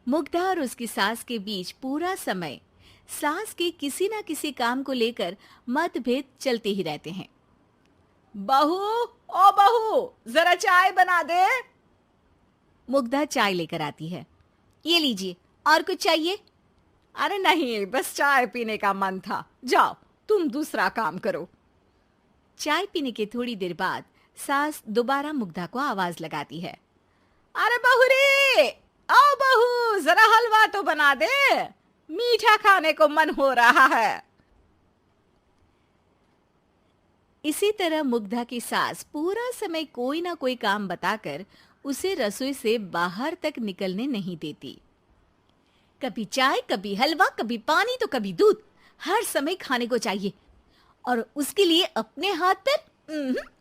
मुग्धा और उसकी सास के बीच पूरा समय सास के किसी न किसी काम को लेकर मतभेद चलते ही रहते हैं। बहू, ओ बहू, जरा चाय बना दे। मुग्धा चाय लेकर आती है। ये लीजिए, और कुछ चाहिए? अरे नहीं, बस चाय पीने का मन था। जाओ, तुम दूसरा काम करो। चाय पीने के थोड़ी देर बाद सास दोबारा मुग्धा को आवाज लगाती है। अरे बहू रे, आओ बहू, जरा हलवा तो बना दे, मीठा खाने को मन हो रहा है। इसी तरह मुग्धा की सास पूरा समय कोई ना कोई काम बताकर उसे रसोई से बाहर तक निकलने नहीं देती। कभी चाय, कभी हलवा, कभी पानी तो कभी दूध, हर समय खाने को चाहिए और उसके लिए अपने हाथ पैर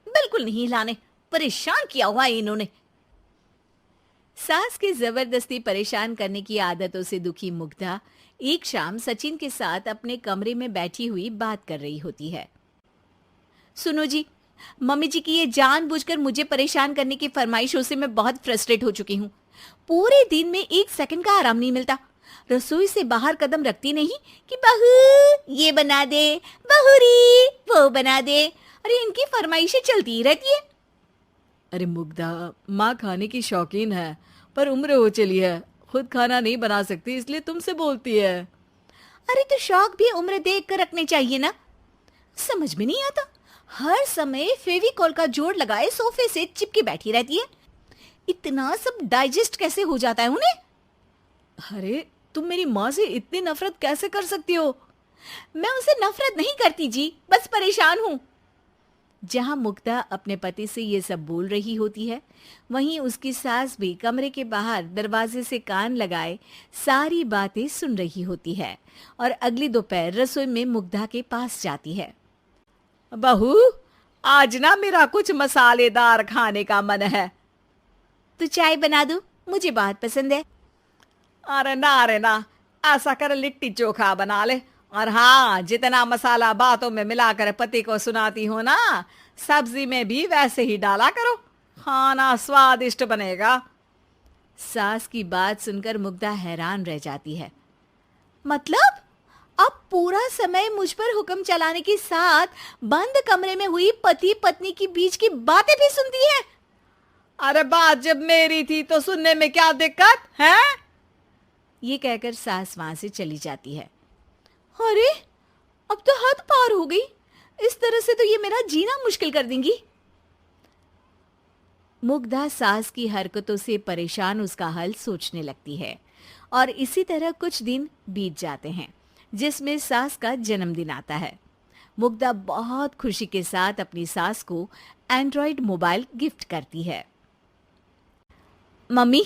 बिल्कुल नहीं हिलाने। परेशान किया हुआ है इन्होंने। सास की जबरदस्ती परेशान करने की आदतों से दुखी मुग्धा एक शाम सचिन के साथ अपने कमरे में बैठी हुई बात कर रही होती है। सुनो जी, मम्मी जी की ये जानबूझकर मुझे परेशान करने की फरमाइशों से मैं बहुत फ्रस्ट्रेट हो चुकी हूँ। पूरे दिन में एक सेकंड का आराम नहीं मिलता। रसोई से बाहर कदम रखती नहीं कि बहू ये बना दे, बहू री वो बना दे। अरे इनकी फरमाइशें चलती ही रहती है। अरे मुग्धा, माँ खाने की शौकीन है, पर उम्र हो चली है, खुद खाना नहीं बना सकती, इसलिए तुमसे बोलती है। अरे तो शौक भी उम्र देख कर रखने चाहिए ना। समझ में नहीं आता, हर समय फेविकॉल का जोड़ लगाए सोफे से चिपके बैठी रहती है। इतना सब डाइजेस्ट कैसे हो जाता है उन्हें? अरे तुम मेरी माँ से इतनी नफरत कैसे कर सकती हो? मैं उनसे नफरत नहीं करती जी, बस परेशान हूँ। जहां मुग्धा अपने पति से ये सब बोल रही होती है, वहीं उसकी सास भी कमरे के बाहर दरवाजे से कान लगाए सारी बातें सुन रही होती है और अगली दोपहर रसोई में मुग्धा के पास जाती है। बहू, आज ना मेरा कुछ मसालेदार खाने का मन है। तो चाय बना दो, मुझे बहुत पसंद है। अरे ना, ऐसा कर लिट्टी चोखा बना ले। और हाँ, जितना मसाला बातों में मिलाकर पति को सुनाती हो ना, सब्जी में भी वैसे ही डाला करो, खाना स्वादिष्ट बनेगा। सास की बात सुनकर मुग्धा हैरान रह जाती है। मतलब अब पूरा समय मुझ पर हुक्म चलाने के साथ बंद कमरे में हुई पति पत्नी की बीच की बातें भी सुनती है? अरे बात जब मेरी थी तो सुनने में क्या दिक्कत है? ये कहकर सास वहां से चली जाती है। अरे अब तो हद पार हो गई, इस तरह से तो ये मेरा जीना मुश्किल कर देंगी। मुग्धा सास की हरकतों से परेशान उसका हल सोचने लगती है और इसी तरह कुछ दिन बीत जाते हैं, जिसमें सास का जन्मदिन आता है। मुग्धा बहुत खुशी के साथ अपनी सास को एंड्रॉइड मोबाइल गिफ्ट करती है। मम्मी,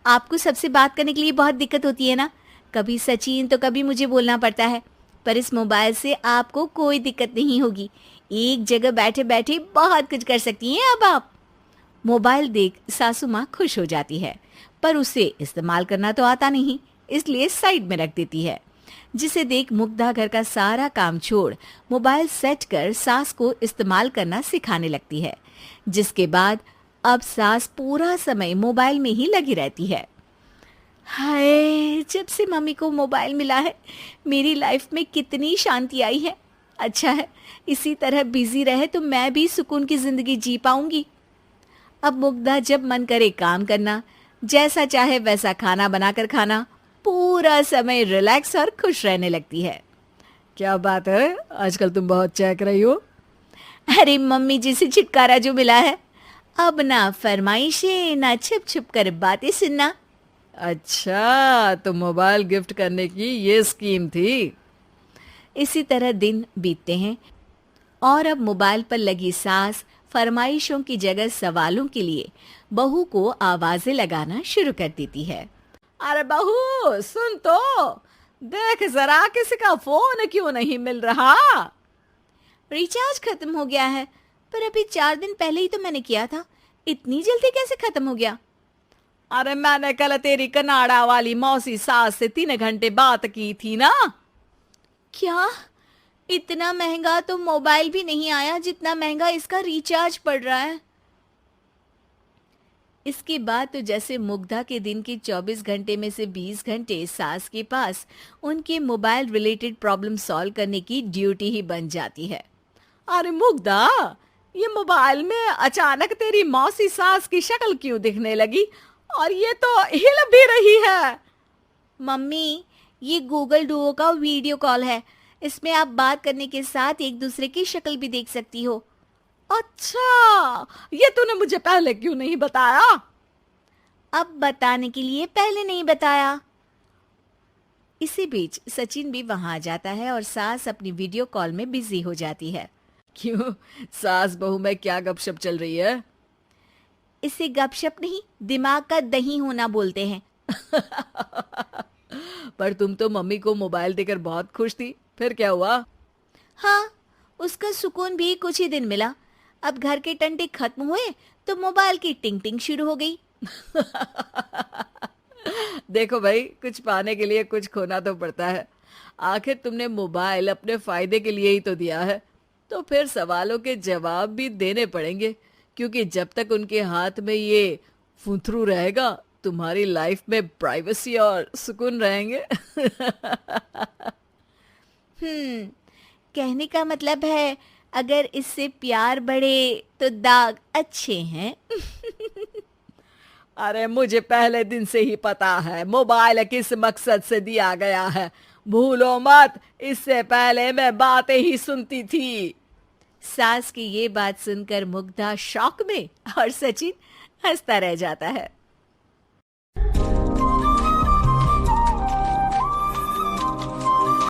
आपको सबसे बात करने के लिए बहुत दिक्कत होती है ना, कभी सचिन तो कभी मुझे बोलना पड़ता है, पर इस मोबाइल से आपको कोई दिक्कत नहीं होगी। एक जगह बैठे बैठे बहुत कुछ कर सकती हैं अब आप। मोबाइल देख सासू माँ खुश हो जाती है, पर उसे इस्तेमाल करना तो आता नहीं, इसलिए साइड में रख देती है। जिसे देख मुग्धा घर का सारा काम छोड़ मोबाइल सेट कर सास को इस्तेमाल करना सिखाने लगती है, जिसके बाद अब सास पूरा समय मोबाइल में ही लगी रहती है। हाय, जब से मम्मी को मोबाइल मिला है मेरी लाइफ में कितनी शांति आई है। अच्छा है, इसी तरह बिजी रहे तो मैं भी सुकून की जिंदगी जी पाऊंगी। अब मुग्धा जब मन करे काम करना, जैसा चाहे वैसा खाना बनाकर खाना, पूरा समय रिलैक्स और खुश रहने लगती है। क्या बात है, आजकल तुम बहुत चहक रही हो। अरे मम्मी जी से छुटकारा जो मिला है, अब ना फरमाइशें ना छुप छुप कर बातें सुनना। अच्छा, तो मोबाइल गिफ्ट करने की ये स्कीम थी। इसी तरह दिन बीतते हैं और अब मोबाइल पर लगी सास फरमाइशों की जगह सवालों के लिए बहू को आवाजें लगाना शुरू कर देती है। अरे बहू सुन तो, देख जरा किसी का फोन क्यों नहीं मिल रहा? रिचार्ज खत्म हो गया है, पर अभी 4 दिन पहले ही तो मैंने किया था, इतनी जल्दी कैसे खत्म हो गया? अरे मैंने कल तेरी कनाडा वाली मौसी सास से 3 घंटे बात की थी ना। क्या? इतना महंगा तो मोबाइल भी नहीं आया जितना महंगा इसका रिचार्ज पड़ रहा है। इसके बाद तो जैसे मुग्धा के दिन के 24 घंटे में से 20 घंटे सास के पास उनके मोबाइल रिलेटेड प्रॉब्लम सॉल्व करने की ड्यूटी ही बन जाती है। अरे मुग्धा, ये मोबाइल में अचानक तेरी मौसी सास की शक्ल क्यों दिखने लगी? और ये तो हिल भी रही है। मम्मी, ये गूगल डुओ का वीडियो कॉल है। इसमें आप बात करने के साथ एक दूसरे की शक्ल भी देख सकती हो। अच्छा, ये तूने मुझे पहले क्यों नहीं बताया? अब बताने के लिए पहले नहीं बताया। इसी बीच सचिन भी वहां आ जाता है और सास अपनी वीडियो कॉल में बिजी हो जाती है। क्यों, सास बहू में क्या गपशप चल रही है? इसे गपशप नहीं, दिमाग का दही होना बोलते हैं। पर तुम तो मम्मी को मोबाइल देकर बहुत खुश थी, फिर क्या हुआ? हाँ, उसका सुकून भी कुछ ही दिन मिला। अब घर के टंटे खत्म हुए तो मोबाइल की टिंग टिंग शुरू हो गई। देखो भाई, कुछ पाने के लिए कुछ खोना तो पड़ता है। आखिर तुमने मोबाइल अपने फायदे के लिए ही तो दिया है, तो फिर सवालों के जवाब भी देने पड़ेंगे, क्योंकि जब तक उनके हाथ में ये फुंथरू रहेगा, तुम्हारी लाइफ में प्राइवेसी और सुकून रहेंगे। कहने का मतलब है अगर इससे प्यार बढ़े तो दाग अच्छे हैं। अरे मुझे पहले दिन से ही पता है मोबाइल किस मकसद से दिया गया है। भूलो मत, इससे पहले मैं बातें ही सुनती थी। सास की ये बात सुनकर मुग्धा शॉक में और सचिन हंसता रह जाता है।